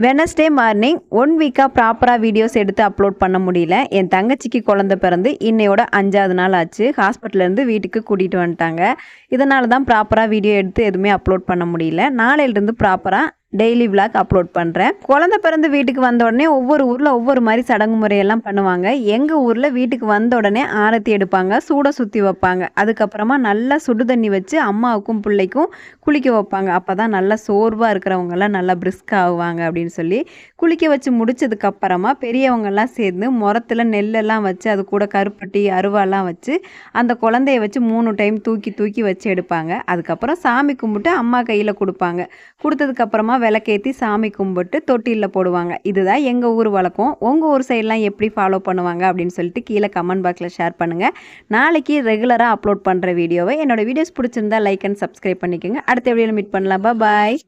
Wednesday morning 1 வீக்காக ப்ராப்பராக videos எடுத்து அப்லோட் பண்ண முடியல. என் தங்கச்சிக்கு குழந்தை பிறந்து இன்னையோட 5வது நாள் ஆச்சு. ஹாஸ்பிட்டல்லேருந்து வீட்டுக்கு கூட்டிகிட்டு வந்துட்டாங்க. இதனால தான் ப்ராப்பராக வீடியோ எடுத்து எதுவுமே அப்லோட் பண்ண முடியல. நாளையிலேருந்து ப்ராப்பராக டெய்லி விளாக் அப்லோட் பண்ணுறேன். குழந்தை பிறந்து வீட்டுக்கு வந்த உடனே ஒவ்வொரு ஊரில் ஒவ்வொரு மாதிரி சடங்கு முறையெல்லாம் பண்ணுவாங்க. எங்கள் ஊரில் வீட்டுக்கு வந்த உடனே ஆரத்தி எடுப்பாங்க, சூட சுற்றி வைப்பாங்க. அதுக்கப்புறமா நல்லா சுடு தண்ணி வச்சு அம்மாவுக்கும் பிள்ளைக்கும் குளிக்க வைப்பாங்க. அப்போ தான் நல்லா சோர்வாக இருக்கிறவங்கெல்லாம் நல்லா பிரிஸ்க் ஆகுவாங்க அப்படின்னு சொல்லி குளிக்க வச்சு முடிச்சதுக்கப்புறமா பெரியவங்கெல்லாம் சேர்ந்து முரத்தில் நெல்லெல்லாம் வச்சு அது கூட கருப்பட்டி அருவாலாம் வச்சு அந்த குழந்தைய வச்சு 3 டைம் தூக்கி தூக்கி வச்சு எடுப்பாங்க. அதுக்கப்புறம் சாமி கும்பிட்டு அம்மா கையில் கொடுப்பாங்க. கொடுத்ததுக்கப்புறமா விளக்கேற்றி சாமி கும்பிட்டு தொட்டிலில் போடுவாங்க. இதுதான் எங்கள் ஊர் வழக்கம். உங்கள் ஊர் சைட்லாம் எப்படி ஃபாலோ பண்ணுவாங்க அப்படின்னு சொல்லிட்டு கீழே கமெண்ட் பாக்ஸில் ஷேர் பண்ணுங்கள். நாளைக்கு ரெகுலராக அப்லோட் பண்ணுற வீடியோவை என்னோடய வீடியோஸ் பிடிச்சிருந்தா லைக் அண்ட் சப்ஸ்கிரைப் பண்ணிக்கோங்க. அடுத்த வீடியோவில் மீட் பண்ணலாம். பாய்.